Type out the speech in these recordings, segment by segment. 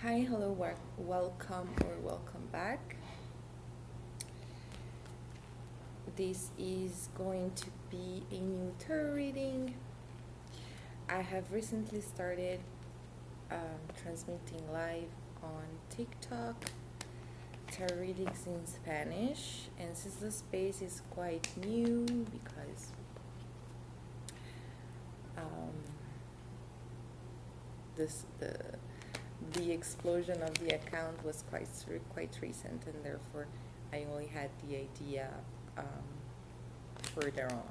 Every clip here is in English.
Hi, hello, welcome back. This is going to be a new tarot reading. I have recently started transmitting live on TikTok tarot readings in Spanish, and since the space is quite new because the explosion of the account was quite recent, and therefore I only had the idea further on.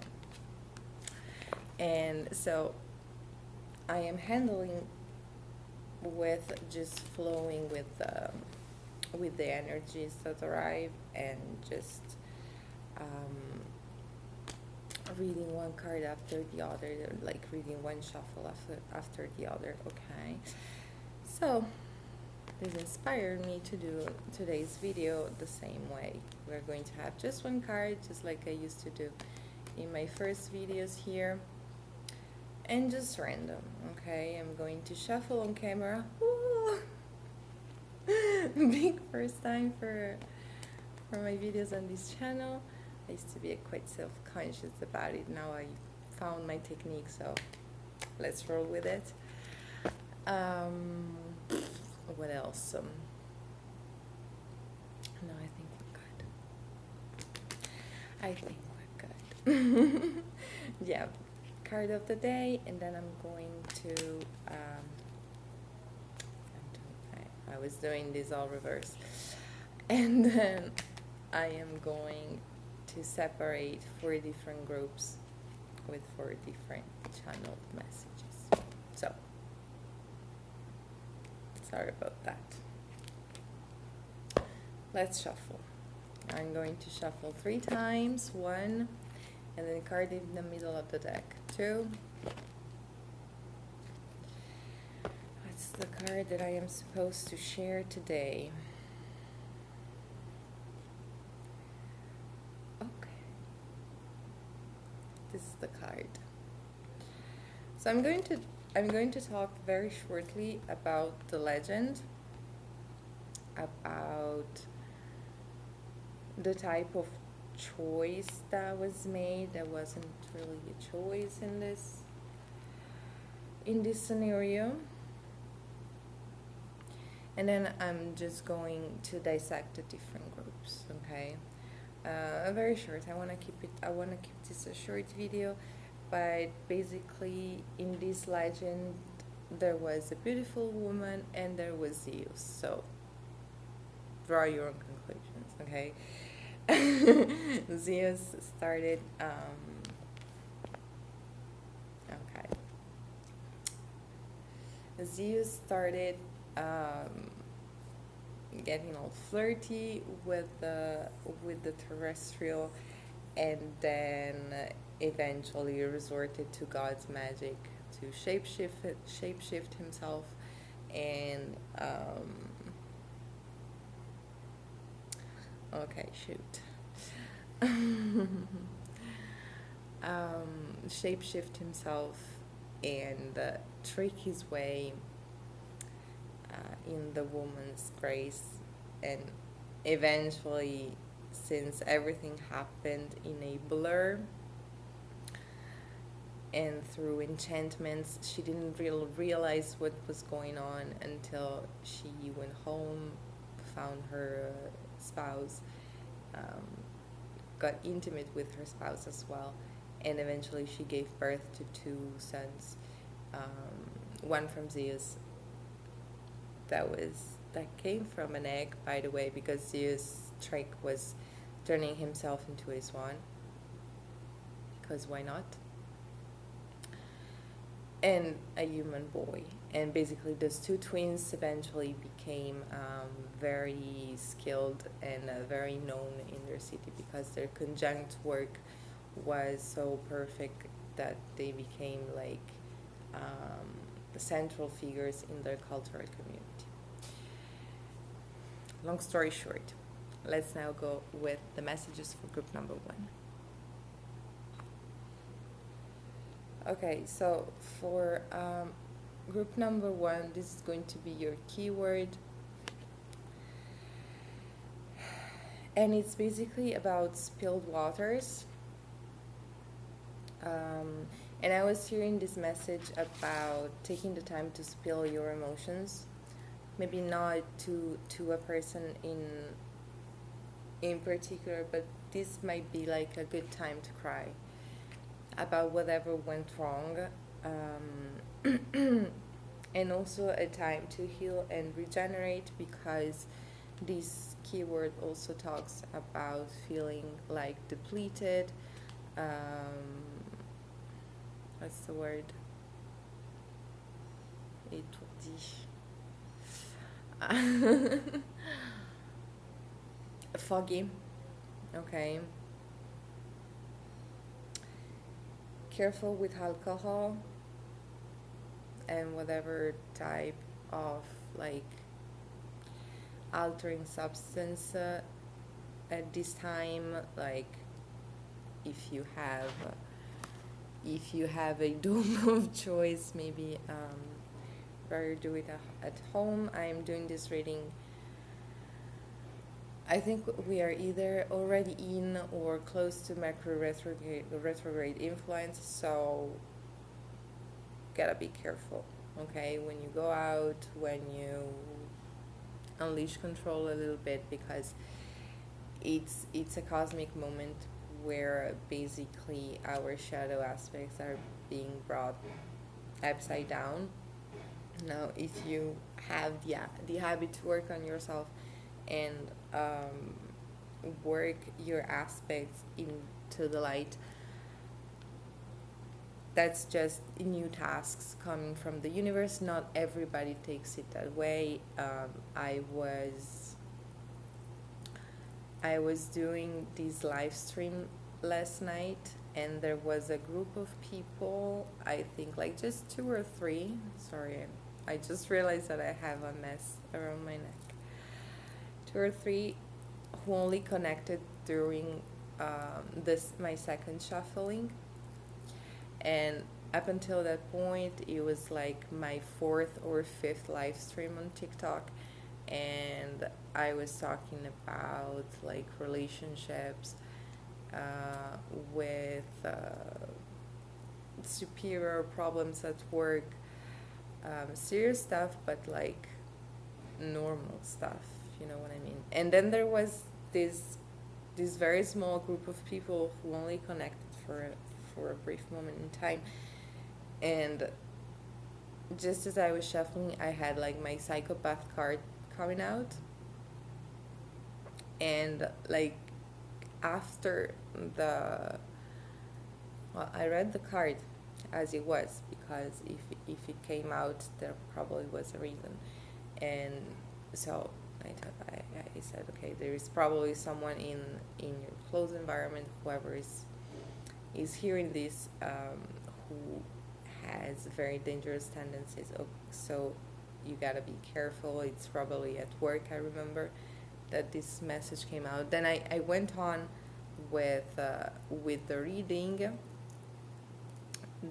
And so I am handling with just flowing with the energies that arrive, and just reading one card after the other, like reading one shuffle after the other. Okay, so this inspired me to do today's video the same way. We're going to have just one card, just like I used to do in my first videos here, and just random. Okay, I'm going to shuffle on camera. Big first time for my videos on this channel. I used to be quite self-conscious about it. Now I found my technique, so let's roll with it. What else? No, I think we're good. Yeah, card of the day, and then I'm going to I was doing this all reverse, and then I am going to separate 4 different groups with 4 different channeled messages. So sorry about that. Let's shuffle. I'm going to shuffle 3 times. 1, and then card in the middle of the deck. 2. What's the card that I am supposed to share today? Okay, this is the card. So I'm going to talk very shortly about the legend, about the type of choice that was made. There wasn't really a choice in this scenario, and then I'm just going to dissect the different groups. Okay, very short. I want to keep this a short video, but basically in this legend there was a beautiful woman and there was Zeus. So draw your own conclusions. Okay. Zeus started Zeus started getting all flirty with the terrestrial, and then eventually resorted to God's magic to shapeshift himself, and shapeshift himself and trick his way in the woman's grace, and eventually, since everything happened in a blur and through enchantments, she didn't realize what was going on until she went home, found her spouse, got intimate with her spouse as well, and eventually she gave birth to 2 sons, one from Zeus that came from an egg, by the way, because Zeus' trick was turning himself into a swan, because why not? And a human boy. And basically those 2 twins eventually became very skilled and very known in their city, because their conjunct work was so perfect that they became like the central figures in their cultural community. Long story short, let's now go with the messages for group number 1. Okay, so for group number 1, this is going to be your keyword. And it's basically about spilled waters. And I was hearing this message about taking the time to spill your emotions. Maybe not to a person in particular, but this might be like a good time to cry about whatever went wrong. And also a time to heal and regenerate, because this keyword also talks about feeling like depleted. What's the word? Foggy. Okay. Careful with alcohol and whatever type of like altering substance at this time. Like if you have a dome of choice, maybe rather do it at home. I'm doing this reading, I think we are either already in or close to Mercury retrograde influence, so gotta be careful, okay, when you go out, when you unleash control a little bit, because it's a cosmic moment where basically our shadow aspects are being brought upside down. Now, if you have the habit to work on yourself and work your aspects into the light, that's just new tasks coming from the universe. Not everybody takes it that way. I was doing this live stream last night, and there was a group of people, I think like just 2 or 3. Sorry, I just realized that I have a mess around my neck. 2 or 3 who only connected during this my second shuffling, and up until that point it was like my 4th or 5th live stream on TikTok, and I was talking about like relationships with superior problems at work, serious stuff, but like normal stuff, you know what I mean. And then there was this very small group of people who only connected for a brief moment in time, and just as I was shuffling, I had like my psychopath card coming out, and like after I read the card as it was, because if it came out, there probably was a reason. And so I said, okay, there is probably someone in your close environment, whoever is hearing this, who has very dangerous tendencies. So you gotta be careful. It's probably at work. I remember that this message came out. Then I went on with the reading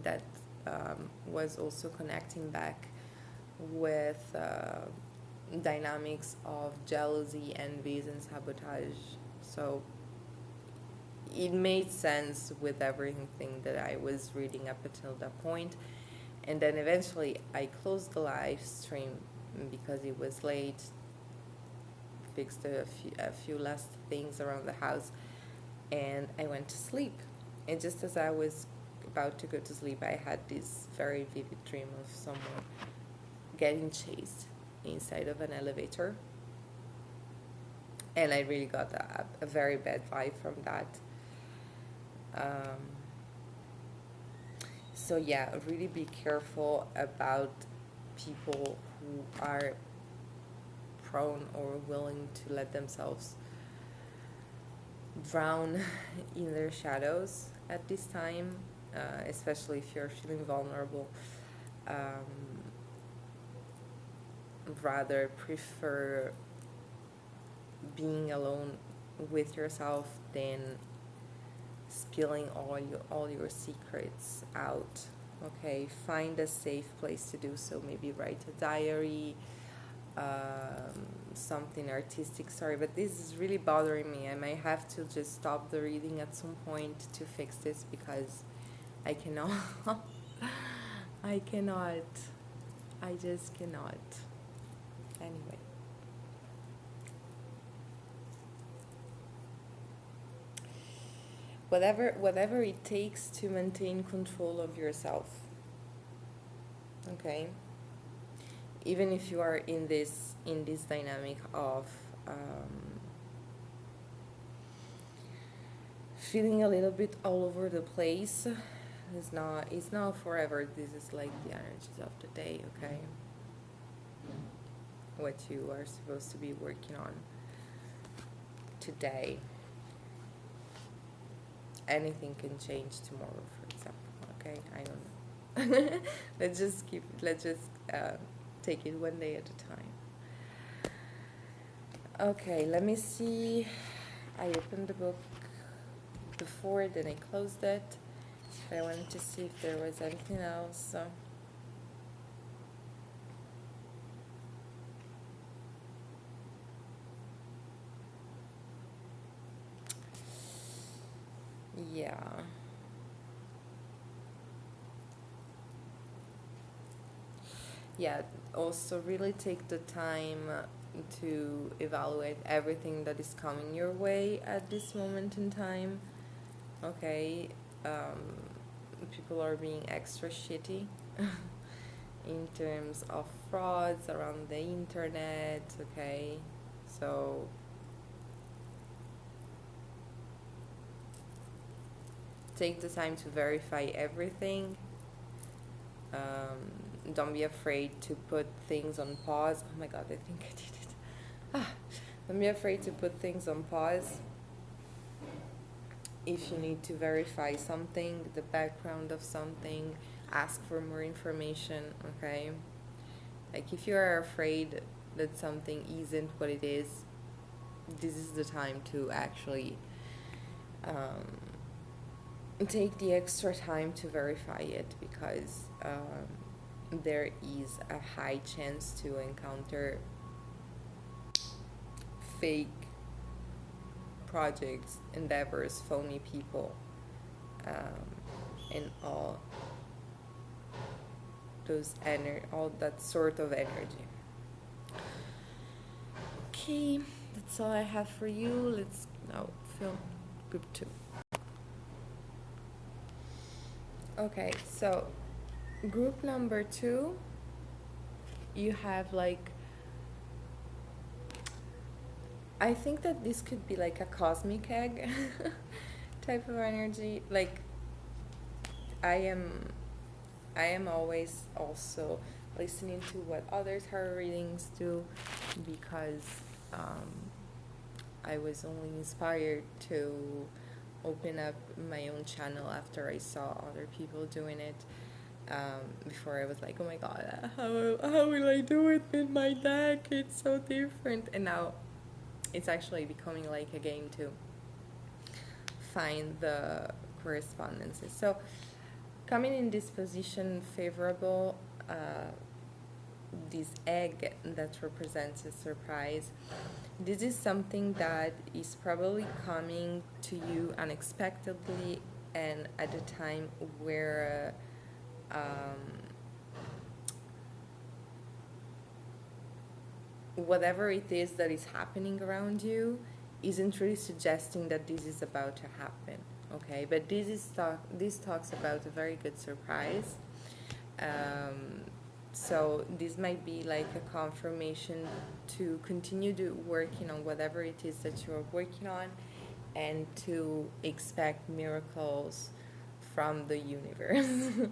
that was also connecting back with dynamics of jealousy, envies, and sabotage. So it made sense with everything that I was reading up until that point. And then eventually I closed the live stream because it was late, fixed a few last things around the house, and I went to sleep. And just as I was about to go to sleep, I had this very vivid dream of someone getting chased inside of an elevator, and I really got a very bad vibe from that. So yeah, really be careful about people who are prone or willing to let themselves drown in their shadows at this time, especially if you're feeling vulnerable. Rather prefer being alone with yourself than spilling all your secrets out Okay, find a safe place to do so. Maybe write a diary, something artistic. Sorry, but this is really bothering me. I might have to just stop the reading at some point to fix this because I cannot. I cannot. I just cannot. Anyway. Whatever it takes to maintain control of yourself. Okay? Even if you are in this dynamic of feeling a little bit all over the place, it's not forever. This is like the energies of the day, okay? What you are supposed to be working on today. Anything can change tomorrow, for example, okay? I don't know. let's just take it one day at a time. Okay, let me see. I opened the book before, then I closed it. I wanted to see if there was anything else. Yeah. Yeah, also really take the time to evaluate everything that is coming your way at this moment in time. Okay, people are being extra shitty in terms of frauds around the internet, okay? So take the time to verify everything. Don't be afraid to put things on pause. Oh my god, I think I did it. Don't be afraid to put things on pause if you need to verify something, the background of something, ask for more information, okay? Like if you are afraid that something isn't what it is, this is the time to actually take the extra time to verify it, because there is a high chance to encounter fake projects, endeavors, phony people, and all that sort of energy. Okay, that's all I have for you. Let's now film group 2. Okay, so group number 2, you have like, I think that this could be like a cosmic egg type of energy. Like I am always also listening to what other tarot readings do, because I was only inspired to open up my own channel after I saw other people doing it. Before I was like, oh my god, how will I do it with my deck? It's so different. And now it's actually becoming like a game to find the correspondences. So coming in this position favorable, this egg that represents a surprise, this is something that is probably coming to you unexpectedly and at a time where whatever it is that is happening around you isn't really suggesting that this is about to happen, okay? But this talks about a very good surprise. So this might be like a confirmation to continue working on whatever it is that you're working on, and to expect miracles from the universe.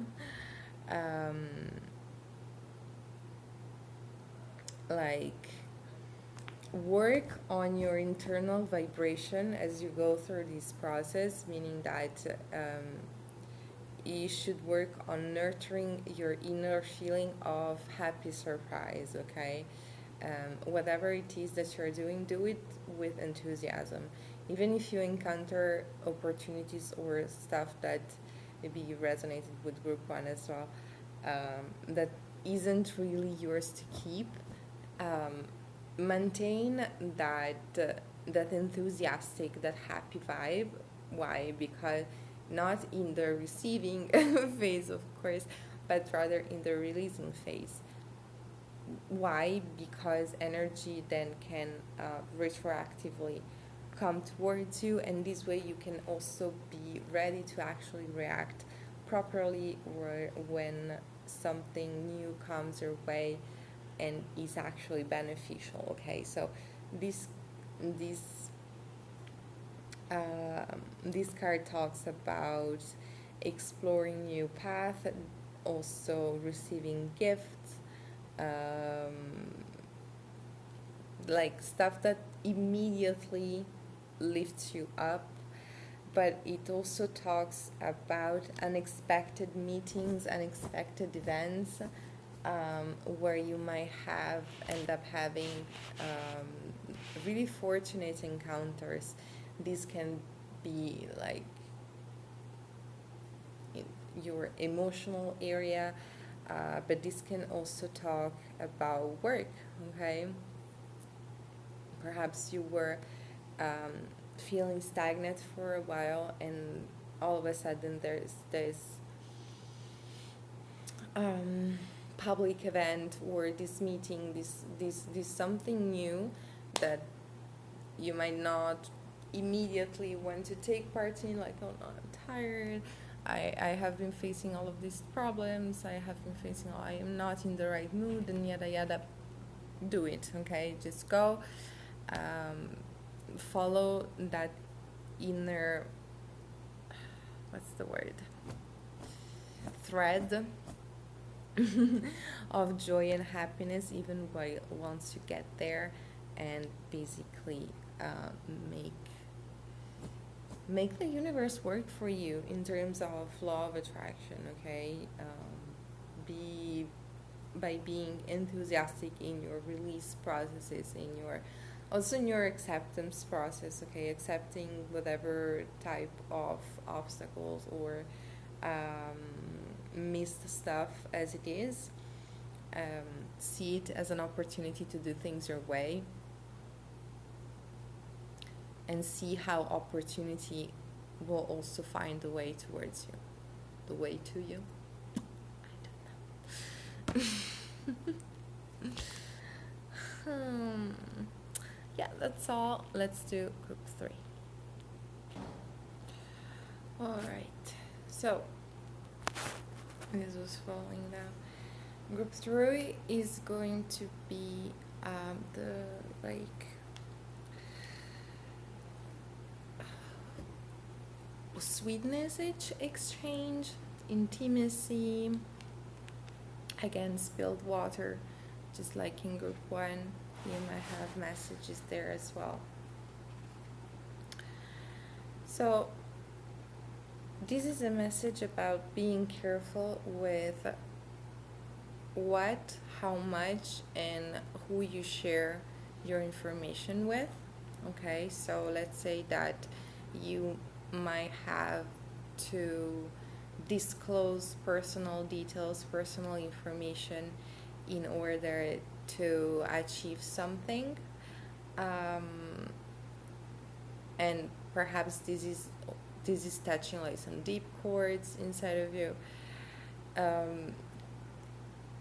Like, work on your internal vibration as you go through this process, meaning that you should work on nurturing your inner feeling of happy surprise, okay? Whatever it is that you're doing, do it with enthusiasm. Even if you encounter opportunities or stuff that maybe you resonated with group one as well, that isn't really yours to keep. Maintain that enthusiastic, that happy vibe. Why? Because not in the receiving phase, of course, but rather in the releasing phase. Why? Because energy then can retroactively come towards you, and this way you can also be ready to actually react properly, or when something new comes your way and is actually beneficial. Okay, so this this this card talks about exploring new path, also receiving gifts, like stuff that immediately lifts you up. But it also talks about unexpected meetings, unexpected events, where you might end up having really fortunate encounters. This can be like in your emotional area, but this can also talk about work. Okay, perhaps you were feeling stagnant for a while, and all of a sudden there's this public event, or this meeting, this something new that you might not immediately want to take part in, like, oh no, I'm tired, I have been facing all of these problems, I am not in the right mood, and yada yada. Do it, okay? Just go, follow that inner, what's the word, thread of joy and happiness, even once you get there, and basically make the universe work for you in terms of law of attraction. Okay, by being enthusiastic in your release processes, in your acceptance process. Okay, accepting whatever type of obstacles or missed stuff as it is. See it as an opportunity to do things your way, and see how opportunity will also find the way towards you, the way to you. I don't know. Yeah, that's all. Let's do group 3. All right. So this was falling down. Group 3 is going to be the sweetness exchange, intimacy, again spilled water, just like in group 1. You might have messages there as well. So this is a message about being careful with what, how much, and who you share your information with. Okay, so let's say that you might have to disclose personal details, personal information in order to achieve something, and perhaps this is touching like some deep chords inside of you.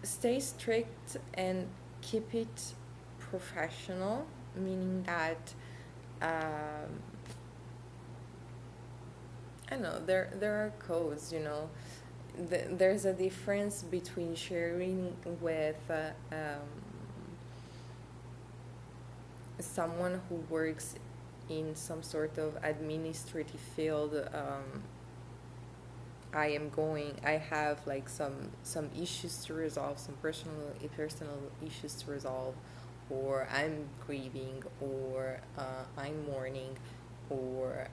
Stay strict and keep it professional, meaning that I know there are codes, there's a difference between sharing with someone who works in some sort of administrative field. I have like some issues to resolve, some personal issues to resolve, or I'm grieving, or I'm mourning, or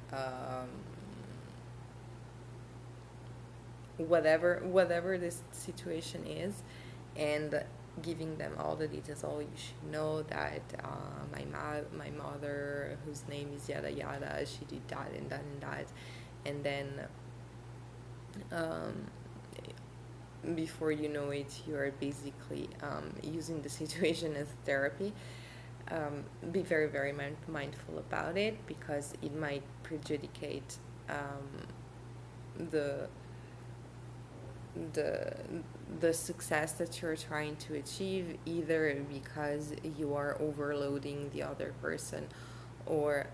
whatever this situation is, and giving them all the details. Oh, you should know that my mother, whose name is yada yada, she did that and that and that, and then um, before you know it, you are basically using the situation as therapy. Be very, very mindful about it, because it might prejudicate the the the success that you're trying to achieve, either because you are overloading the other person, or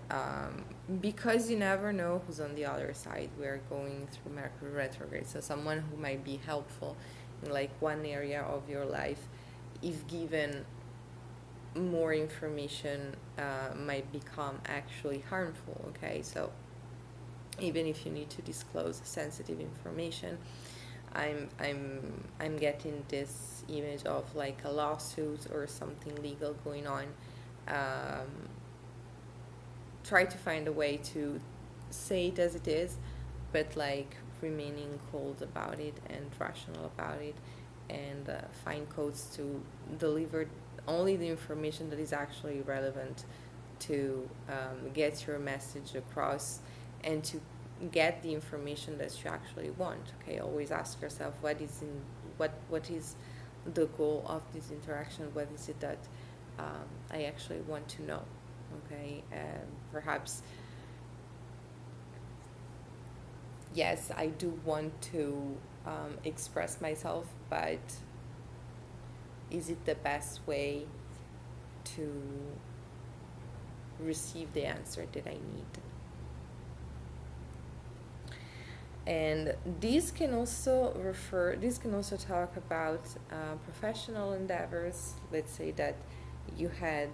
because you never know who's on the other side. We're going through Mercury retrograde, so someone who might be helpful in like one area of your life, if given more information, might become actually harmful. Okay, so even if you need to disclose sensitive information, I'm getting this image of like a lawsuit or something legal going on. Try to find a way to say it as it is, but like remaining cold about it and rational about it, and find codes to deliver only the information that is actually relevant to get your message across, and to get the information that you actually want. Okay, always ask yourself what is the goal of this interaction. What is it that I actually want to know? Okay, perhaps yes, I do want to express myself, but is it the best way to receive the answer that I need? And this can also talk about professional endeavors. Let's say that you had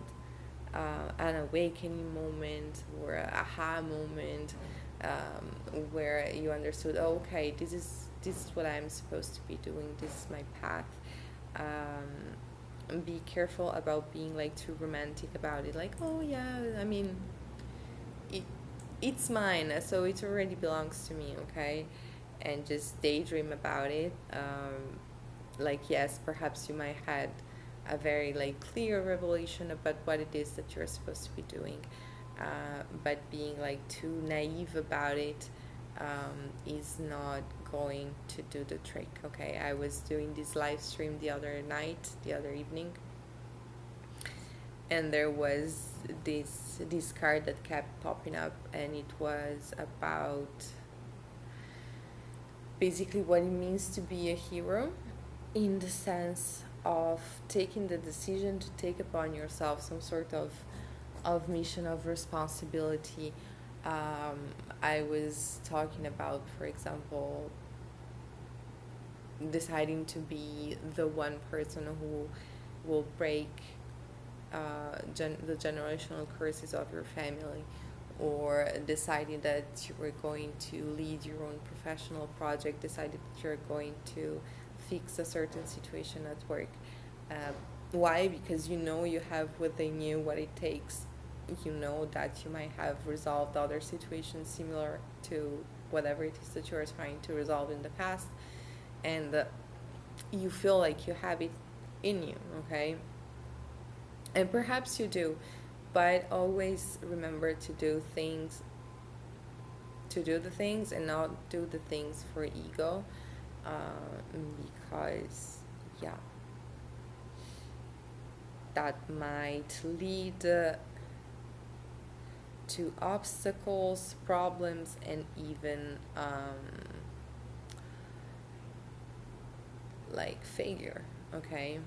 an awakening moment or a aha moment, where you understood, oh, okay, this is what I'm supposed to be doing. This is my path. Be careful about being like too romantic about it. Like, oh yeah, I mean, it's mine, so it already belongs to me. Okay, and just daydream about it. Like, yes, perhaps you might had a very like clear revelation about what it is that you're supposed to be doing, but being like too naive about it is not going to do the trick. Okay, I was doing this live stream the other evening, and there was this card that kept popping up, and it was about basically what it means to be a hero, in the sense of taking the decision to take upon yourself some sort of mission, of responsibility. I was talking about, for example, deciding to be the one person who will break the generational curses of your family, or deciding that you were going to lead your own professional project, decided that you're going to fix a certain situation at work. Why? Because you know you have within you what it takes. You know that you might have resolved other situations similar to whatever it is that you are trying to resolve in the past, and you feel like you have it in you. Okay, and perhaps you do, but always remember to do the things and not do the things for ego, because yeah, that might lead to obstacles, problems, and even like failure. Okay,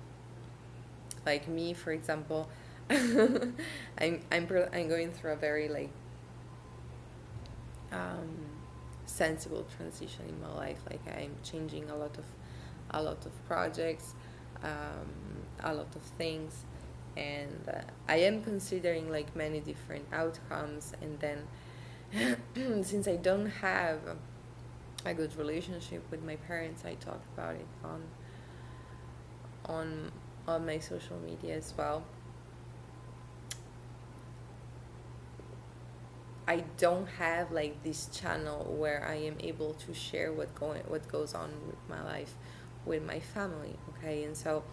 like me, for example. I'm going through a very like sensible transition in my life. Like, I'm changing a lot of projects, a lot of things, and I am considering like many different outcomes. And then since I don't have a good relationship with my parents, I talk about it on my social media as well. I don't have like this channel where I am able to share what goes on with my life, with my family. Okay, and so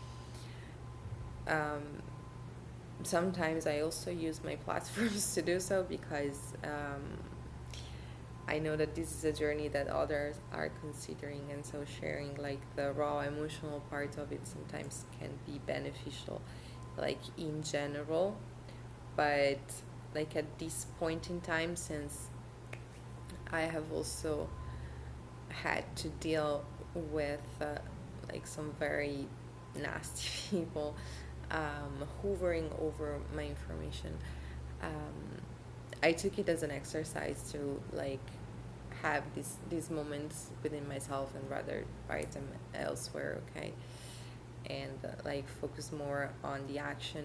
sometimes I also use my platforms to do so, because I know that this is a journey that others are considering, and so sharing like the raw emotional part of it sometimes can be beneficial, like in general. But like at this point in time, since I have also had to deal with like some very nasty people hoovering over my information, um, I took it as an exercise to like have these moments within myself and rather write them elsewhere, okay, and like focus more on the action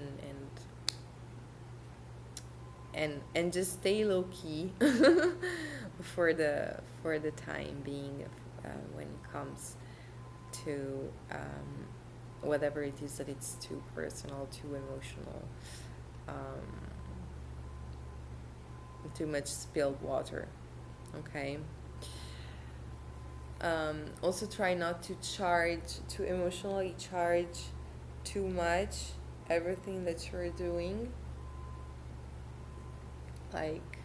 and just stay low key for the time being when it comes to whatever it is that it's too personal, too emotional, um, too much spilled water, okay. Also try not to emotionally charge too much everything that you're doing, like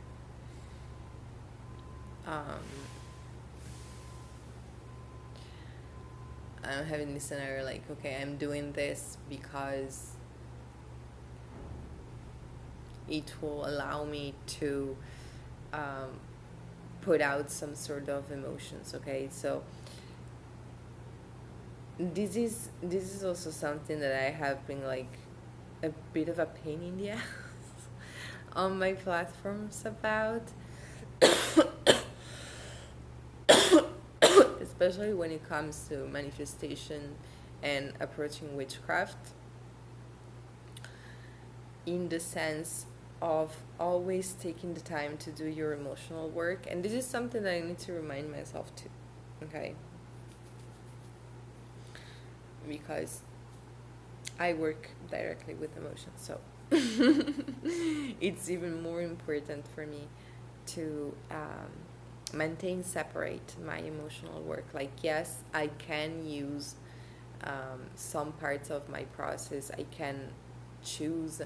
um, I'm having this scenario like, okay, I'm doing this because it will allow me to um, put out some sort of emotions, okay. So this is also something that I have been like a bit of a pain in the ass on my platforms about, especially when it comes to manifestation and approaching witchcraft, in the sense of always taking the time to do your emotional work. And this is something that I need to remind myself too, okay, because I work directly with emotions, so it's even more important for me to maintain separate my emotional work. Like, yes, I can use some parts of my process. I can choose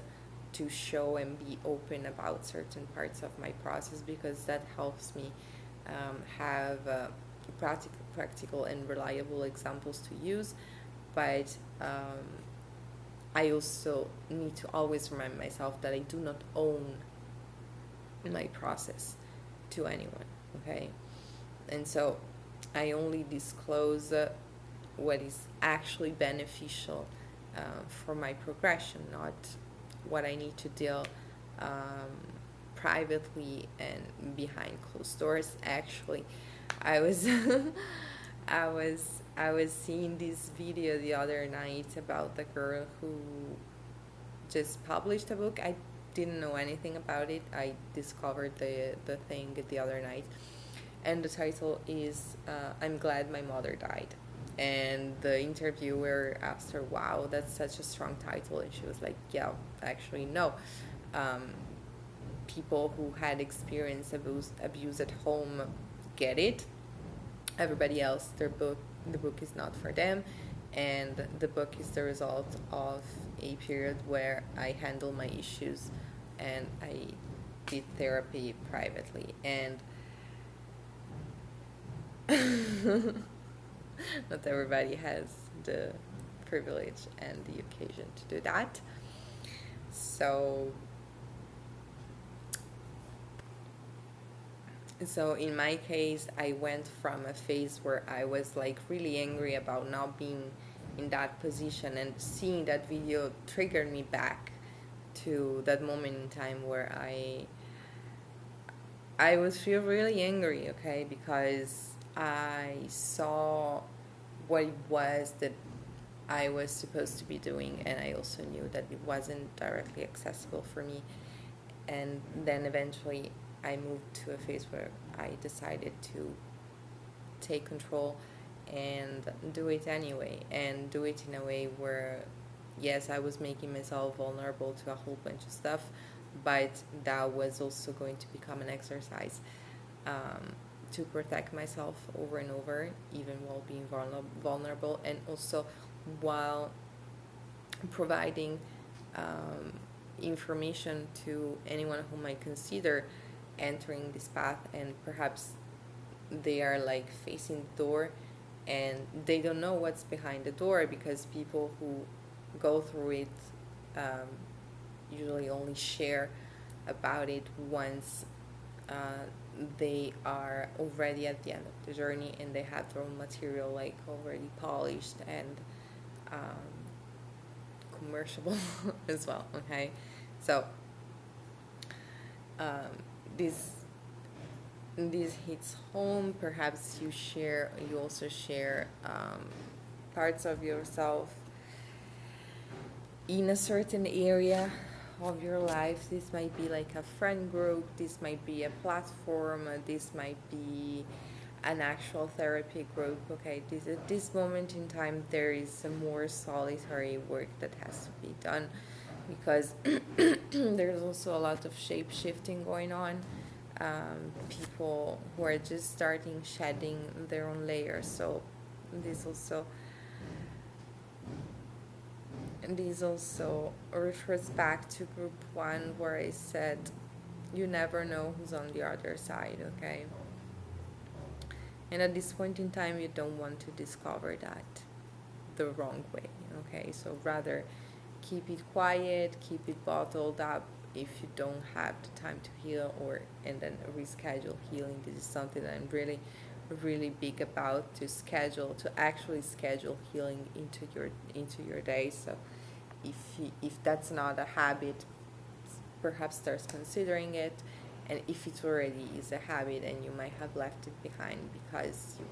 to show and be open about certain parts of my process because that helps me have practical and reliable examples to use. But I also need to always remind myself that I do not own my process to anyone, okay? And so I only disclose what is actually beneficial for my progression, not what I need to deal privately and behind closed doors. Actually, I was I was seeing this video the other night about the girl who just published a book. I didn't know anything about it. I discovered the thing the other night, and the title is "I'm Glad My Mother Died." And the interviewer asked her, "Wow, that's such a strong title," and she was like, "Yeah, actually, no. Um, People who had experienced abuse at home get it. Everybody else, the book is not for them, and the book is the result of a period where I handle my issues and I did therapy privately, and not everybody has the privilege and the occasion to do that. So in my case, I went from a phase where I was like really angry about not being in that position, and seeing that video triggered me back to that moment in time where I was feel really angry, okay, because I saw what it was that I was supposed to be doing, and I also knew that it wasn't directly accessible for me. And then eventually I moved to a phase where I decided to take control and do it anyway, and do it in a way where, yes, I was making myself vulnerable to a whole bunch of stuff, but that was also going to become an exercise to protect myself over and over, even while being vulnerable, and also while providing information to anyone who might consider entering this path and perhaps they are like facing the door, and they don't know what's behind the door, because people who go through it um, usually only share about it once they are already at the end of the journey, and they have their own material like already polished and commercial as well. Okay, so um, this this hits home. Perhaps you also share parts of yourself in a certain area of your life. This might be like a friend group, this might be a platform, this might be an actual therapy group. Okay, this at this moment in time there is some more solitary work that has to be done, because there's also a lot of shape shifting going on. People who are just starting shedding their own layers. So this also refers back to group one, where I said you never know who's on the other side. Okay, and at this point in time you don't want to discover that the wrong way. Okay, so rather keep it quiet, keep it bottled up if you don't have the time to heal, or and then reschedule healing. This is something that I'm really big about, to actually schedule healing into your day. So if that's not a habit, perhaps start considering it. And if it already is a habit and you might have left it behind because you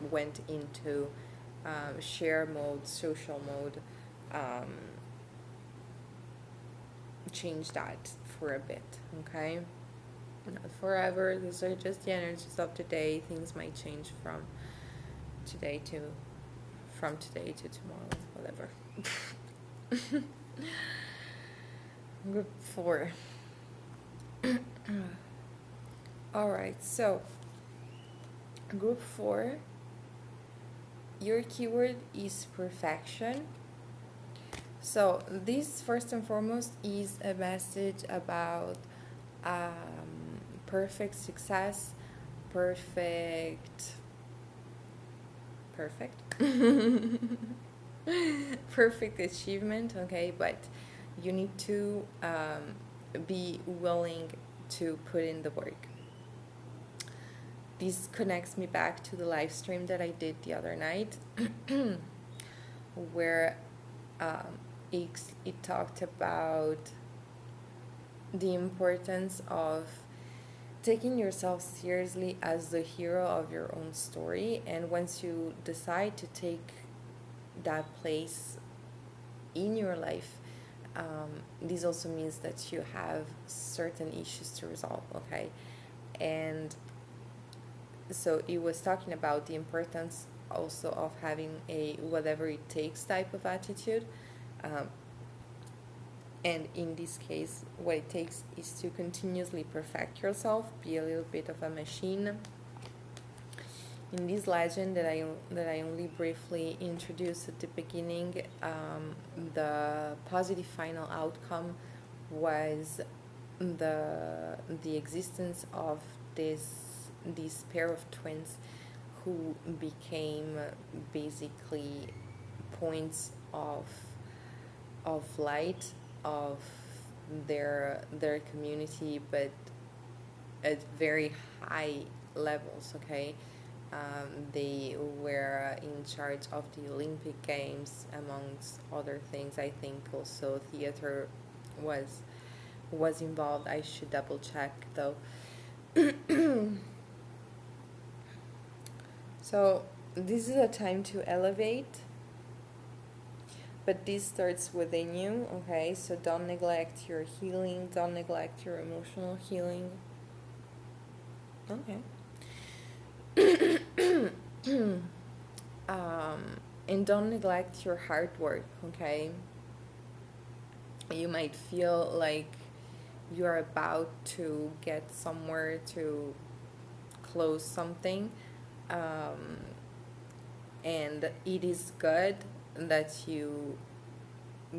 went into share mode, social mode, change that for a bit. Okay, not forever. These are just the energies of the day. Things might change from today to tomorrow, whatever. Group 4. All right, so group 4, your keyword is perfection. So this, first and foremost, is a message about perfect success, perfect perfect achievement. Okay, but you need to be willing to put in the work. This connects me back to the live stream that I did the other night, where it talked about the importance of taking yourself seriously as the hero of your own story. And once you decide to take that place in your life, this also means that you have certain issues to resolve. Okay, and so it was talking about the importance also of having a whatever it takes type of attitude. And in this case, what it takes is to continuously perfect yourself, be a little bit of a machine. In this legend that I only briefly introduced at the beginning, the positive final outcome was the existence of this pair of twins who became basically points of light of their community, but at very high levels. Okay, they were in charge of the Olympic Games, amongst other things. I think also theater was involved. I should double check though. So this is a time to elevate, but this starts within you. Okay, so don't neglect your healing, don't neglect your emotional healing. Okay. And don't neglect your hard work. Okay, you might feel like you're about to get somewhere, to close something, and it is good that you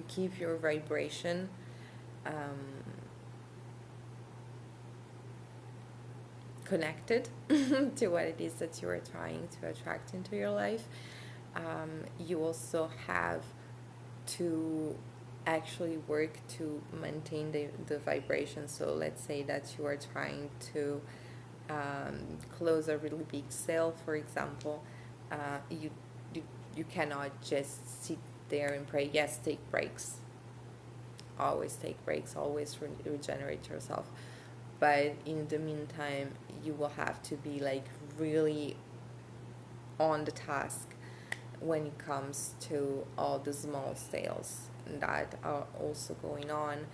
keep your vibration connected to what it is that you are trying to attract into your life. You also have to actually work to maintain the vibration. So let's say that you are trying to close a really big sale, for example. You, you cannot just sit there and pray. Yes, take breaks. Always take breaks. Always regenerate yourself. But in the meantime, you will have to be like really on the task when it comes to all the small sales that are also going on,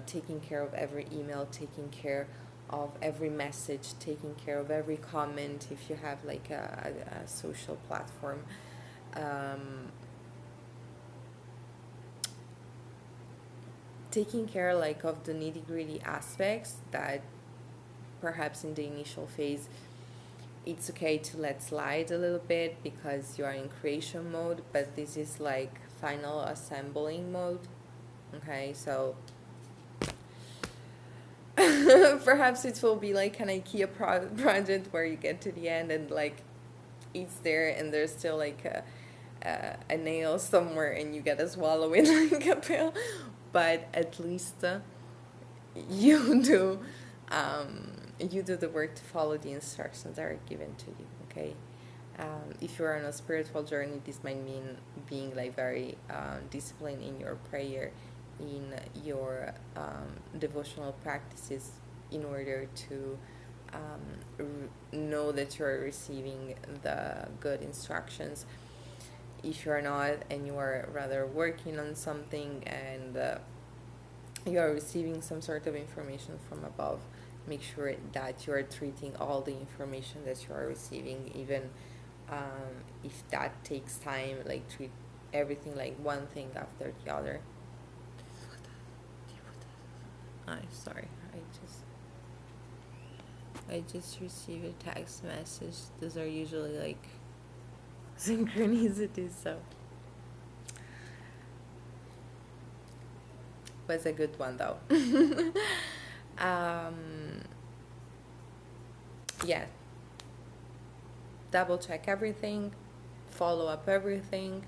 taking care of every email, taking care of every message, taking care of every comment if you have like a social platform. Taking care like of the nitty-gritty aspects that perhaps in the initial phase it's okay to let slide a little bit because you are in creation mode, but this is like final assembling mode. Okay, so perhaps it will be like an IKEA project where you get to the end and like it's there and there's still like a nail somewhere and you gotta swallow it like a pill, but at least you do the work to follow the instructions that are given to you. Okay, if you're on a spiritual journey, this might mean being like very disciplined in your prayer, in your devotional practices, in order to know that you're receiving the good instructions. If you're not and you are rather working on something and you are receiving some sort of information from above, make sure that you are treating all the information that you are receiving, even if that takes time, like treat everything like one thing after the other. Sorry, I just received a text message. Those are usually like synchronicities, so was a good one though. Yeah, double check everything, follow up everything,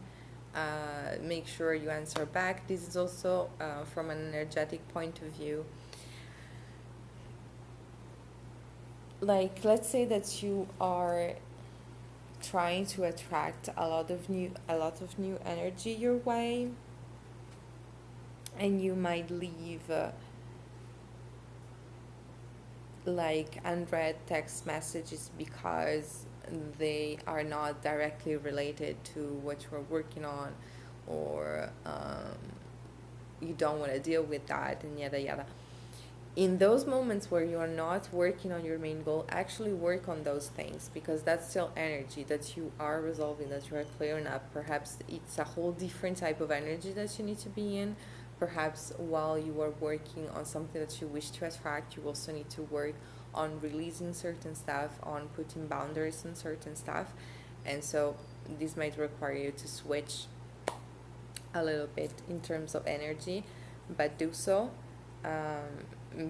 make sure you answer back. This is also from an energetic point of view. Like, let's say that you are trying to attract a lot of new energy your way, and you might leave like unread text messages because they are not directly related to what you're working on, or you don't want to deal with that, and yada yada. In those moments where you are not working on your main goal, actually work on those things, because that's still energy that you are resolving, that you are clearing up. Perhaps it's a whole different type of energy that you need to be in. Perhaps while you are working on something that you wish to attract, you also need to work on releasing certain stuff, on putting boundaries on certain stuff. And so this might require you to switch a little bit in terms of energy, but do so.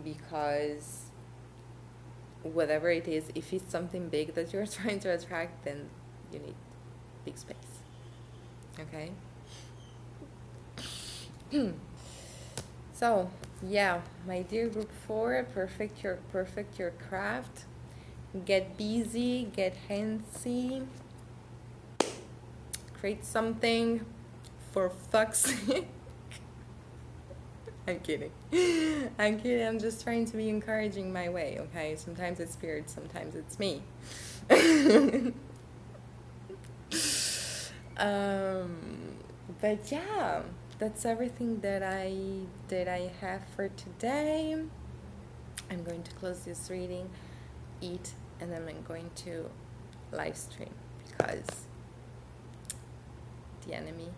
Because whatever it is, if it's something big that you're trying to attract, then you need big space. Okay? So, yeah, my dear group 4, perfect your craft. Get busy, get handsy. Create something, for fuck's sake. I'm kidding. I'm just trying to be encouraging my way, okay? Sometimes it's spirit, sometimes it's me. But yeah, that's everything that I have for today. I'm going to close this reading, eat, and then I'm going to live stream, because the enemy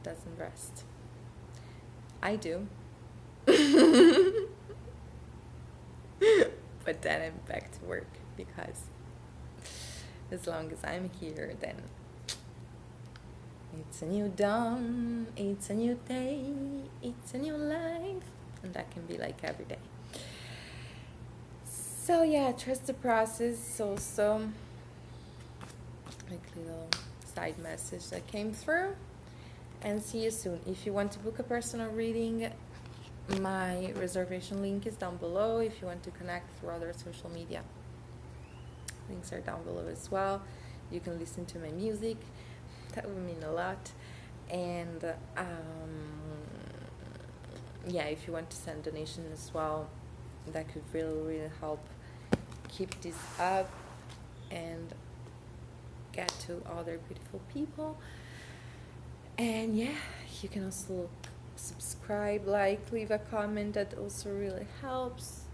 doesn't rest. I do. But then I'm back to work, because as long as I'm here, then it's a new dawn, it's a new day, it's a new life, and that can be like every day. So yeah, trust the process. Also, like little side message that came through. And see you soon. If you want to book a personal reading, my reservation link is down below. If you want to connect through other social media, links are down below as well. You can listen to my music. That would mean a lot. And yeah, if you want to send donation as well, that could really help keep this up and get to other beautiful people. And yeah, you can also subscribe, like, leave a comment. That also really helps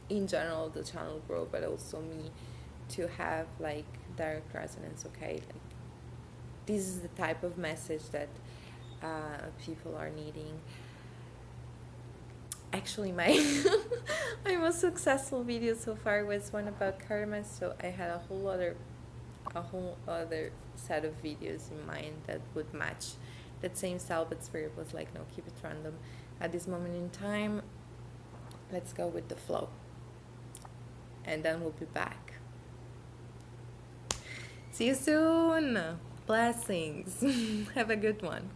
in general the channel grow, but also me to have like direct resonance. Okay, like this is the type of message that people are needing. Actually, my my most successful video so far was one about karma, so I had a whole other set of videos in mind that would match that same style, but Spirit was like, no, keep it random at this moment in time. Let's go with the flow, and then we'll be back. See you soon. Blessings. Have a good one.